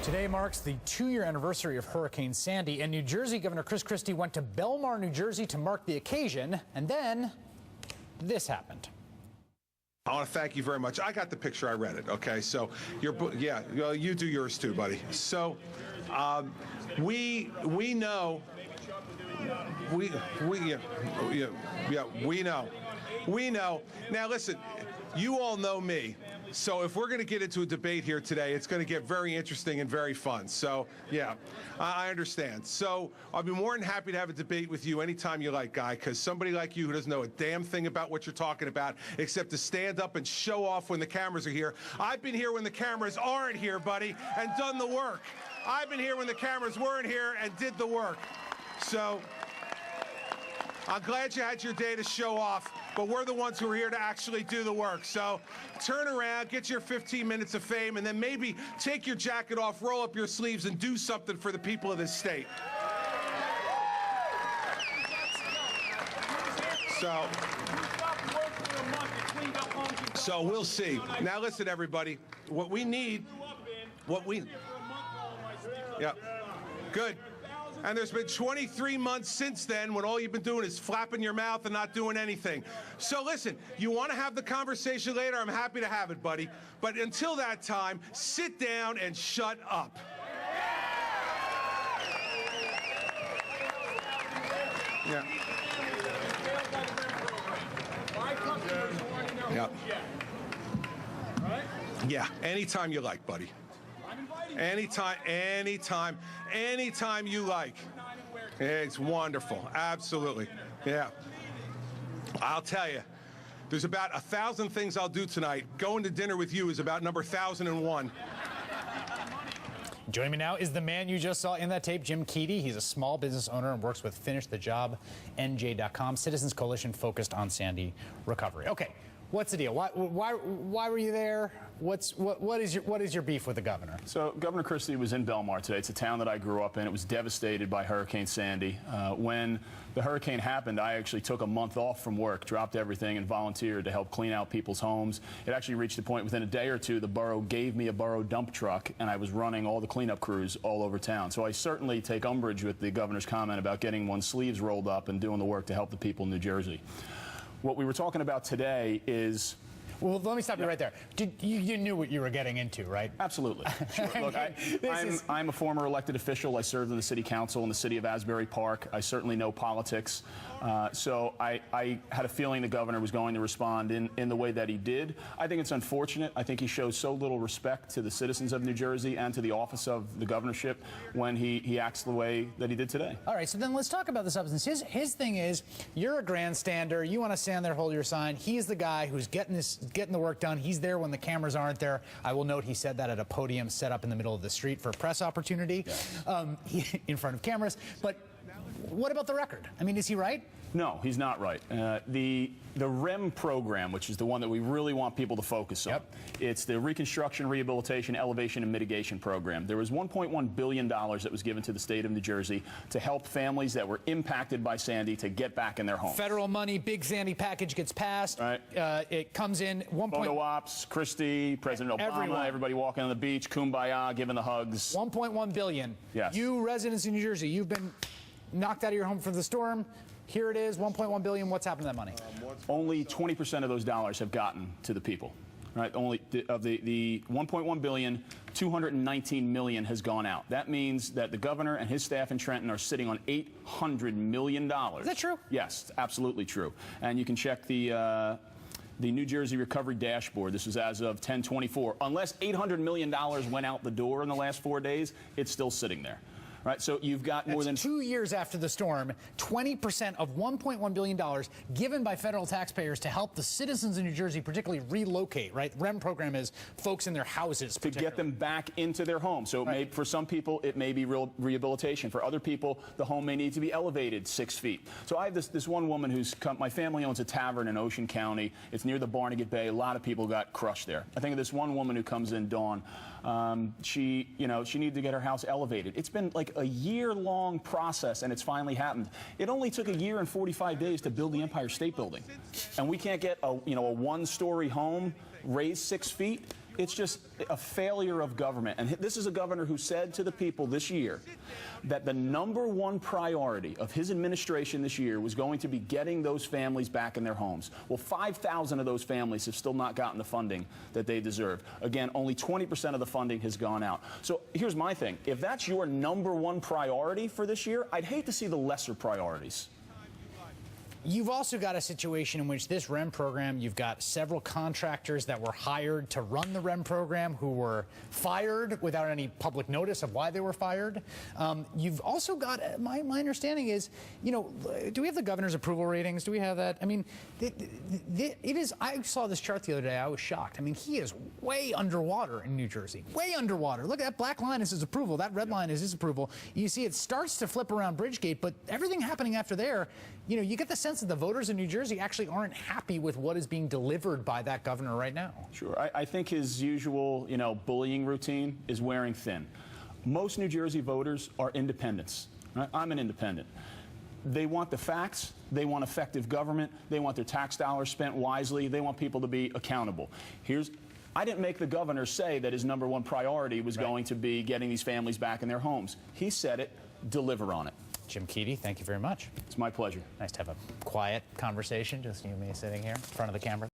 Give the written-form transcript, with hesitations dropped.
Today marks the 2-year anniversary of Hurricane Sandy, and New Jersey Governor Christie went to Belmar, New Jersey to mark the occasion, and then this happened. I want to thank you very much. I got the picture. I read it. Okay, so yeah, you do yours too, buddy. So we know. We know. Now listen, you all know me. So if we're going to get into a debate here today, it's going to get very interesting and very fun. So, yeah, I understand. So I'll be more than happy to have a debate with you anytime you like, Guy, because somebody like you who doesn't know a damn thing about what you're talking about except to stand up and show off when the cameras are here. I've been here when the cameras aren't here, buddy, and done the work. I've been here when the cameras weren't here and did the work. So I'm glad you had your day to show off, but we're the ones who are here to actually do the work. So turn around, get your 15 minutes of fame, and then maybe take your jacket off, roll up your sleeves, and do something for the people of this state. So we'll see. Now listen, everybody, yeah, good. And there's been 23 months since then when all you've been doing is flapping your mouth and not doing anything. So listen, you want to have the conversation later, I'm happy to have it, buddy. But until that time, sit down and shut up. Yeah. Yeah. Yeah, anytime you like, buddy. Anytime you like. It's wonderful. Absolutely. Yeah. I'll tell you, there's about 1,000 things I'll do tonight. Going to dinner with you is about number 1,001. Joining me now is the man you just saw in that tape, Jim Keedy. He's a small business owner and works with FinishTheJobNJ.com, Citizens Coalition focused on Sandy recovery. Okay, what's the deal? Why were you there? What is your beef with the governor? So Governor Christie was in Belmar today. It's a town that I grew up in. It was devastated by Hurricane Sandy. When the hurricane happened, I actually took a month off from work, dropped everything, and volunteered to help clean out people's homes. It actually reached a point within a day or two, the borough gave me a borough dump truck, and I was running all the cleanup crews all over town. So I certainly take umbrage with the governor's comment about getting one's sleeves rolled up and doing the work to help the people in New Jersey. What we were talking about today is... Well, let me stop you right there. You knew what you were getting into, right? Absolutely. Sure. Look, I'm a former elected official. I served in the city council in the city of Asbury Park. I certainly know politics. So I had a feeling the governor was going to respond in the way that he did. I think it's unfortunate. I think he shows so little respect to the citizens of New Jersey and to the office of the governorship when he acts the way that he did today. All right, so then let's talk about the substance. His thing is, you're a grandstander. You want to stand there, hold your sign. He's the guy who's getting the work done. He's there when the cameras aren't there. I will note he said that at a podium set up in the middle of the street for a press opportunity, in front of cameras. But what about the record? I mean, is he right? No, he's not right. The REM program, which is the one that we really want people to focus on, it's the Reconstruction, Rehabilitation, Elevation, and Mitigation Program. There was $1.1 billion that was given to the state of New Jersey to help families that were impacted by Sandy to get back in their homes. Federal money, big Sandy package gets passed. Right. It comes in. Photo ops, Christie, President Obama, everybody walking on the beach, kumbaya, giving the hugs. $1.1 billion. Yes. You residents in New Jersey, you've been knocked out of your home for the storm. Here it is, $1.1 billion. What's happened to that money? Only 20% of those dollars have gotten to the people. Right? Only of the $1.1 billion, $219 million has gone out. That means that the governor and his staff in Trenton are sitting on $800 million. Is that true? Yes, absolutely true. And you can check the New Jersey Recovery Dashboard. This was as of 10/24. Unless $800 million went out the door in the last 4 days, it's still sitting there. Right, so you've got more than 2 years after the storm, 20% of $1.1 billion given by federal taxpayers to help the citizens in New Jersey particularly relocate, right? The REM program is folks in their houses. To get them back into their home. So for some people, it may be real rehabilitation. For other people, the home may need to be elevated 6 feet. So I have this one woman who's come, my family owns a tavern in Ocean County. It's near the Barnegat Bay. A lot of people got crushed there. I think of this one woman who comes in, Dawn. She needed to get her house elevated. It's been like a year-long process, and it's finally happened. It only took a year and 45 days to build the Empire State Building, and we can't get a one-story home raised 6 feet. It's just a failure of government. And this is a governor who said to the people this year that the #1 priority of his administration this year was going to be getting those families back in their homes. Well, 5,000 of those families have still not gotten the funding that they deserve. Again, only 20% of the funding has gone out. So here's my thing. If that's your #1 priority for this year, I'd hate to see the lesser priorities. You've also got a situation in which this REM program, you've got several contractors that were hired to run the REM program who were fired without any public notice of why they were fired. You've also got, my understanding is, you know, do we have the governor's approval ratings? Do we have that? I mean, it is, I saw this chart the other day, I was shocked. I mean, he is way underwater in New Jersey, way underwater. Look, that black line is his approval, that red line is his approval. You see it starts to flip around Bridgegate, but everything happening after there, you know, you get the sense that the voters in New Jersey actually aren't happy with what is being delivered by that governor right now. Sure. I think his usual, you know, bullying routine is wearing thin. Most New Jersey voters are independents. Right? I'm an independent. They want the facts. They want effective government. They want their tax dollars spent wisely. They want people to be accountable. I didn't make the governor say that his #1 priority was going to be getting these families back in their homes. He said it. Deliver on it. Jim Keedy, thank you very much. It's my pleasure. Nice to have a quiet conversation, just you and me sitting here in front of the camera.